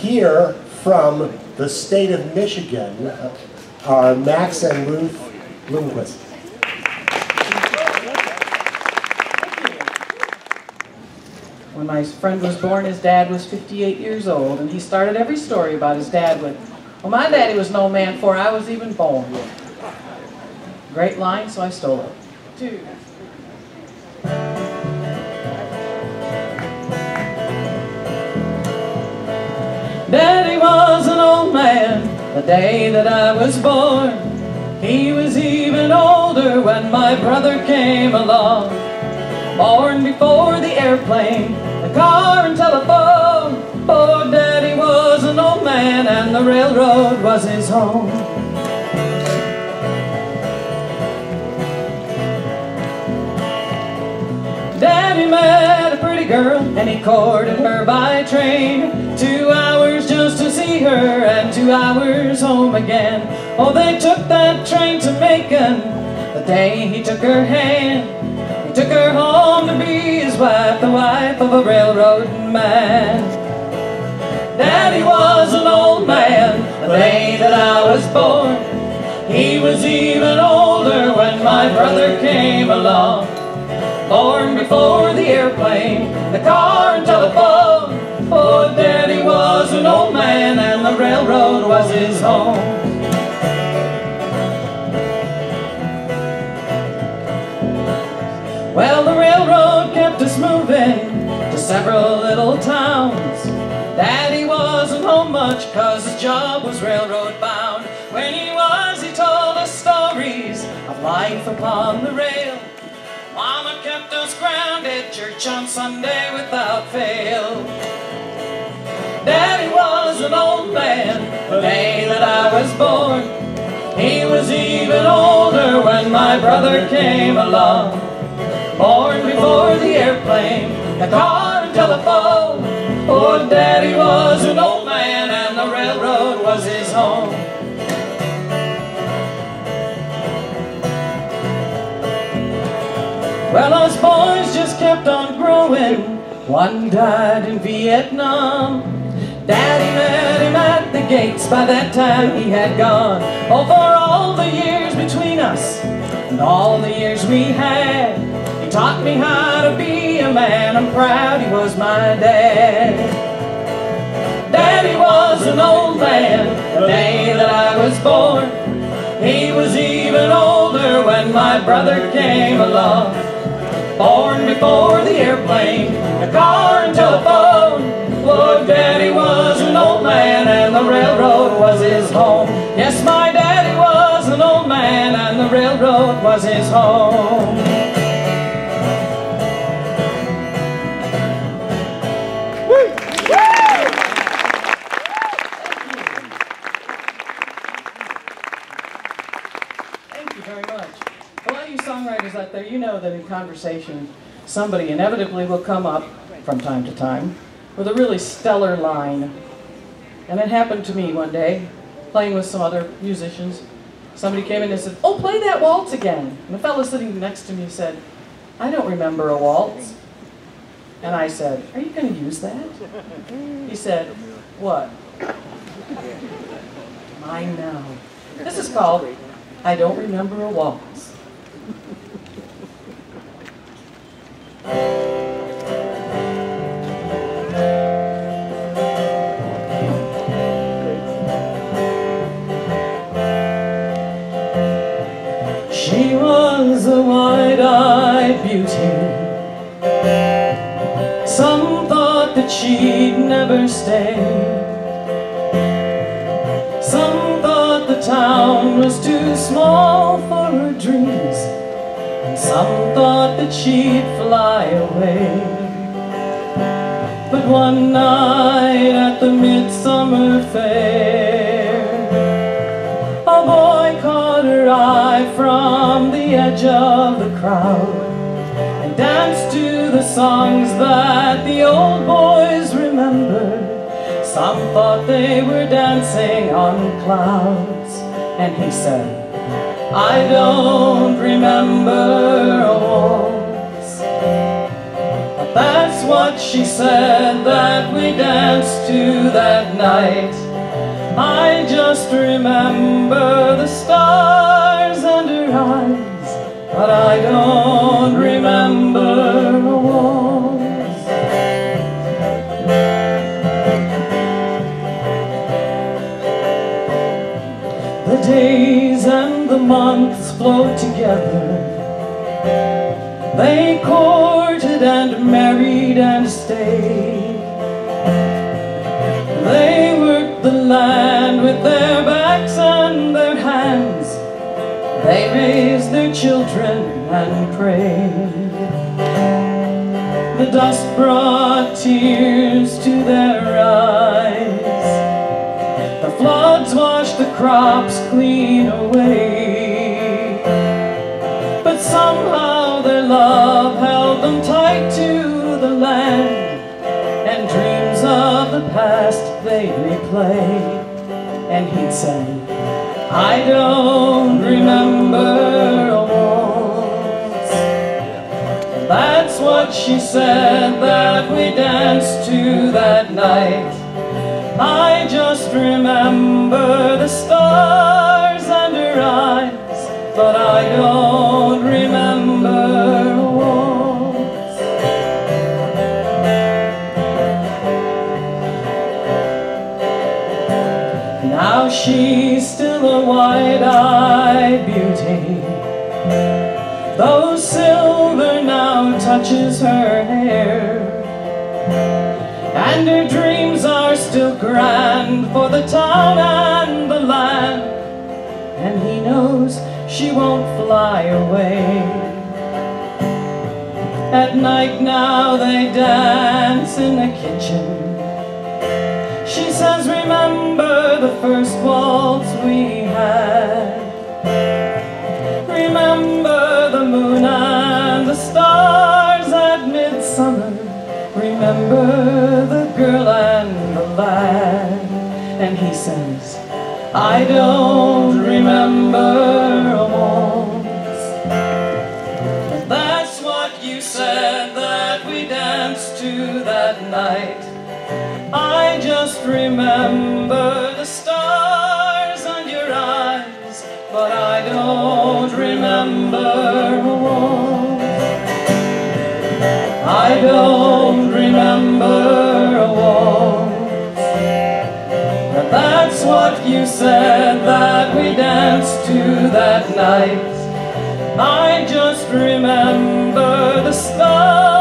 Here from the state of Michigan are Max and Ruth Bloomquist. When my friend was born, his dad was 58 years old, and he started every story about his dad with, "Well, my daddy was no man before I was even born." Great line, so I stole it. 2. Daddy was an old man the day that I was born. He was even older when my brother came along. Born before the airplane, the car and telephone. Oh, Daddy was an old man and the railroad was his home. Daddy met a pretty girl and he courted her by train. 2 hours just to see her and 2 hours home again. Oh, they took that train to Macon the day he took her hand. He took her home to be his wife, the wife of a railroad man. Daddy was an old man the day that I was born. He was even older when my brother came along. Born before the airplane, the car and telephone. Oh, Daddy was an old man and the railroad was his home. Well, the railroad kept us moving to several little towns. Daddy wasn't home much 'cause his job was railroad bound. When he was, he told us stories of life upon the rail. Mama kept us grounded, church on Sunday without fail. Daddy was an old man the day that I was born. He was even older when my brother came along. Born before the airplane, the car and telephone. Oh, Daddy was an old man and the railroad was his home. Well, us boys just kept on growing. One died in Vietnam. Daddy met him at the gates, by that time he had gone. Oh, for all the years between us and all the years we had, he taught me how to be a man. I'm proud he was my dad. Daddy was an old man the day that I was born. He was even older when my brother came along. Born before the airplane, the car and telephone. Oh, Daddy was an old man and the railroad was his home. Yes, my daddy was an old man and the railroad was his home. Thank you very much. A lot of you songwriters out there, you know that in conversation, somebody inevitably will come up from time to time with a really stellar line. And it happened to me one day, playing with some other musicians. Somebody came in and said, "Oh, play that waltz again." And the fellow sitting next to me said, "I don't remember a waltz." And I said, "Are you going to use that?" He said, "What?" Mine now. This is called "I Don't Remember a Waltz." She was a wide-eyed beauty. Some thought that she'd never stay. Some thought the town was too small for her dreams, and some thought that she'd fly away. But one night at the midsummer fair, a boy caught her eye from the edge of the crowd and danced to the songs that the old boys remembered. Some thought they were dancing on clouds, and he said, "I don't remember a waltz." But that's what she said that we danced to that night. I just remember the stars and her eyes, but I don't remember a waltz. The days and the months flowed together. They courted and married and stayed. They worked the land with their backs and their hands. They raised their children and prayed. The dust brought tears to their eyes. The floods washed the crops clean away. But somehow their love held them tight to the land, and dreams of the past they'd replay. And he'd say, I don't remember a waltz. That's what she said that we danced to that night. I just remember the stars and her eyes, but I don't remember a waltz. Now she's still a wide-eyed beauty, though silver now touches her hair, and her dreams are still grand for the town and the land, and he knows she won't fly away. At night now they dance in the kitchen. She says, remember the first waltz we had. Remember the moon and the stars at midsummer. Remember the girl and the lad. And he says, I don't remember a waltz. That's what you said that we danced to that night. I just remember the stars and your eyes, but I don't remember a waltz. I don't remember a waltz. But that's what you said that we danced to that night. I just remember the stars